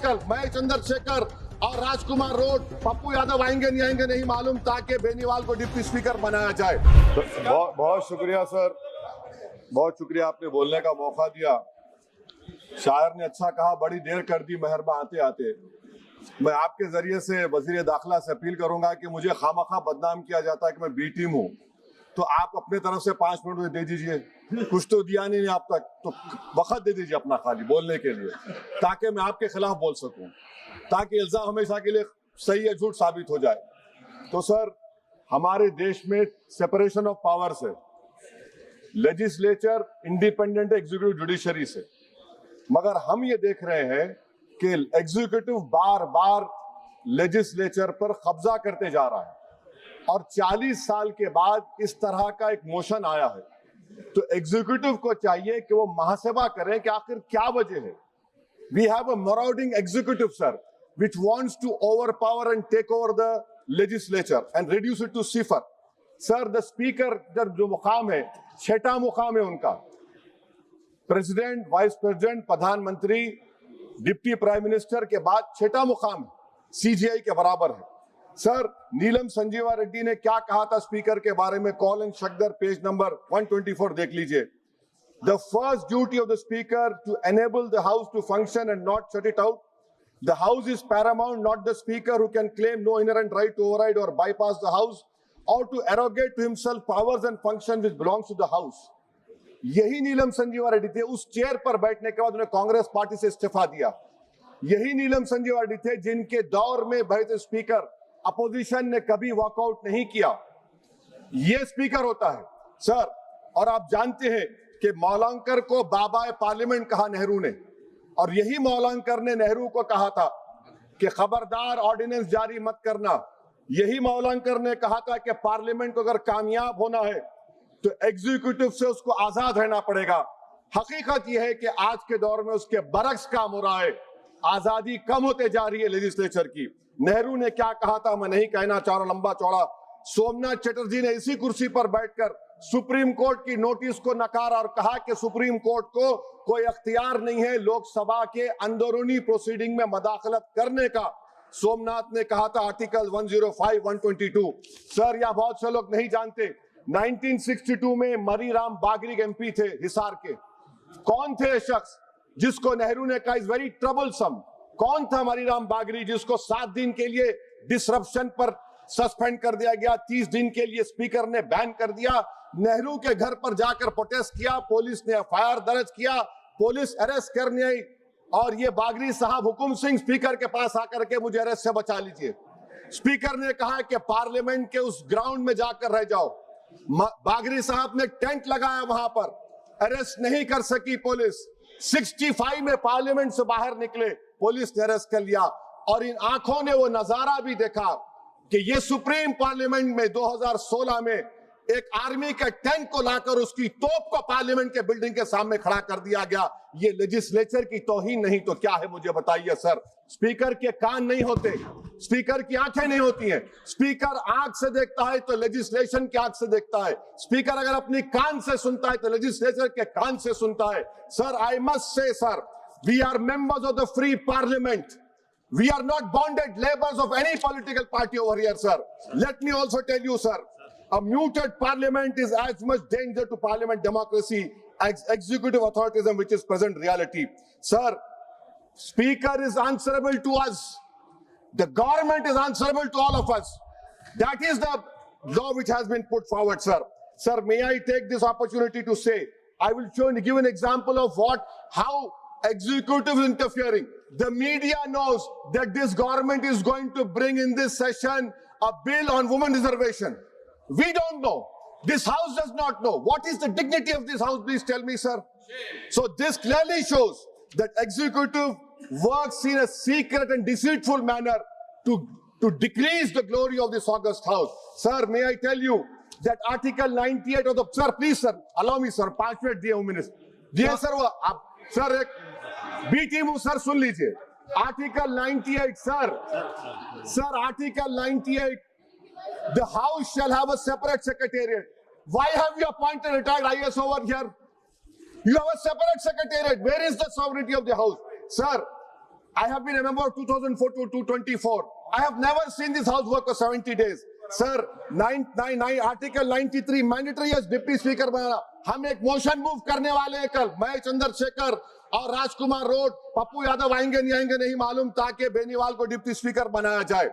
Article, मैं चंद्रशेखर और राजकुमार road, Pappu Yadav आएंगे नहीं मालूम, ताकि बेनीवाल को डिप्टी स्पीकर बनाया जाए। बहुत शुक्रिया सर, बहुत शुक्रिया, आपने बोलने का मौका दिया। शायर ने अच्छा कहा, बड़ी देर कर दी मेहरबा आते आते। मैं आपके जरिए से वजीर दाखिला से अपील करूंगा कि मुझे खामखा बदनाम किया जाता है कि मैं बी टीम हूँ, तो आप अपने तरफ से 5 मिनट मुझे दे दीजिए। कुछ तो दिया नहीं आप तक, तो वक्त दे दीजिए अपना खाली बोलने के लिए, ताकि मैं आपके खिलाफ बोल सकूं, ताकि इल्जाम हमेशा के लिए सही या झूठ साबित हो जाए। तो सर, हमारे देश में सेपरेशन ऑफ पावर्स है, लेजिस्लेचर इंडिपेंडेंट एग्जीक्यूटिव जुडिशरी से, मगर हम ये देख रहे हैं कि एग्जीक्यूटिव बार बार लेजिस्लेचर पर कब्जा करते जा रहा है, और 40 साल के बाद इस तरह का एक मोशन आया है। तो एग्जीक्यूटिव को चाहिए कि वो मुहासबा करें कि आखिर क्या वजह है। We have a marauding executive sir, which wants to overpower and take over the legislature and reduce it to cipher. Sir, the speaker जो मुकाम है, 6वां मुकाम है उनका। प्रेसिडेंट, वाइस प्रेसिडेंट, प्रधानमंत्री, डिप्टी प्राइम मिनिस्टर के बाद 6वां मुकाम सीजीआई के बराबर है। सर, नीलम संजीवा रेड्डी ने क्या कहा था स्पीकर के बारे में, कॉल एंड शक्दर पेज नंबर 124 देख लीजिए। The first duty of the speaker to enable the house to function and not shut it out. The house is paramount, not the speaker, who can claim no inherent right to override or bypass the house or to arrogate to himself powers and functions which belongs to the house. यही नीलम संजीवा रेड्डी थे, उस chair पर बैठने के बाद उन्हें Congress party से इस्तीफा दिया। यही नीलम संजीवा रेड्डी थे जिनके दौर में बैठे स्पीकर अपोजिशन ने कभी वॉकआउट नहीं किया। यह स्पीकर होता है सर। और आप जानते हैं कि मौलांकर को बाबा पार्लियामेंट कहा नेहरू ने, और यही मौलांकर ने नेहरू को कहा था कि खबरदार ऑर्डिनेंस जारी मत करना। यही मौलांकर ने कहा था कि पार्लियामेंट को अगर कामयाब होना है तो एग्जीक्यूटिव से उसको आजाद रहना पड़ेगा। हकीकत यह है कि आज के दौर में उसके बरक्स काम हो रहा है, आजादी कम होते जा रही है लेजिस्लेचर की। नेहरू ने क्या कहा था मैं नहीं कहना चाह रहा लंबा चौड़ा। सोमनाथ चटर्जी ने इसी कुर्सी पर बैठकर सुप्रीम कोर्ट की नोटिस को नकारा और कहा कि सुप्रीम कोर्ट को कोई अख्तियार नहीं है लोकसभा के अंदरूनी प्रोसीडिंग में मदाखलत करने का। सोमनाथ ने कहा था आर्टिकल 105, 122। सर, यहां बहुत से लोग नहीं जानते, 1962 में मरीराम बागरी एमपी थे हिसार के। कौन थे ये शख्स जिसको नेहरू ने कहा इज वेरी ट्रबलसम? कौन था मरीराम बागरी जिसको 7 दिन के लिए डिसरप्शन पर सस्पेंड कर दिया गया, 30 दिन के लिए स्पीकर ने बैन कर दिया। नेहरू के घर पर जाकर प्रोटेस्ट किया, पुलिस ने एफआईआर दर्ज किया, पुलिस अरेस्ट करने आई, और ये बागरी साहब हुकुम सिंह स्पीकर के पास आकर के मुझे अरेस्ट से बचा लीजिए। स्पीकर ने कहा कि पार्लियामेंट के उस ग्राउंड में जाकर रह जाओ। बागरी साहब ने टेंट लगाया वहां पर, अरेस्ट नहीं कर सकी पुलिस। 65 में पार्लियामेंट से बाहर निकले, पुलिस ने अरेस्ट कर लिया। और इन आंखों ने वो नजारा भी देखा कि ये सुप्रीम पार्लियामेंट में 2016 में एक आर्मी के टैंक को लाकर उसकी तोप को पार्लियामेंट के बिल्डिंग के सामने खड़ा कर दिया गया। ये लेजिस्लेचर की तौहीन नहीं तो क्या है मुझे बताइए सर। स्पीकर के कान नहीं होते, स्पीकर की आंखें नहीं होती हैं। स्पीकर आंख से देखता है तो लेजिस्लेशन की आंख से देखता है। स्पीकर अगर अपनी कान से सुनता है तो लेजिस्लेचर के कान से सुनता है। Sir, I must say sir, we are members of the free parliament. We are not bonded laborers of any political party over here, sir. Let me also tell you, sir, a muted parliament is as much danger to parliament democracy as executive authoritarianism, which is present reality. Sir, speaker is answerable to us. The government is answerable to all of us. That is the law which has been put forward, sir. Sir, may I take this opportunity to say, I will give an example of how executive is interfering. The media knows that this government is going to bring in this session a bill on women reservation. We don't know. This house does not know. What is the dignity of this house? Please tell me, sir. So this clearly shows that executive works in a secret and deceitful manner to decrease the glory of this august house. Sir, may I tell you that Article 98 of the... Sir, please, sir. Allow me, sir. 5 minute दिए हूं minister. दिए sir, वो आप sir एक B team हूं sir, सुन लीजिए। Article 98 sir, article 98, the house shall have a separate secretariat. Why have you appointed retired IAS over here? You have a separate secretariat. Where is the sovereignty of the house? Sir, I have been a member of 2004 to 2024. I have never seen this house work for 70 days. Sir, Article 93 mandatory as deputy speaker बनाना. हम एक motion move करने वाले हैं कल. मैं चंद्रशेखर और राजकुमार road, Pappu Yadav आएंगे नहीं मालूम, ताकि बेनीवाल को डिप्टी स्पीकर बनाया जाए.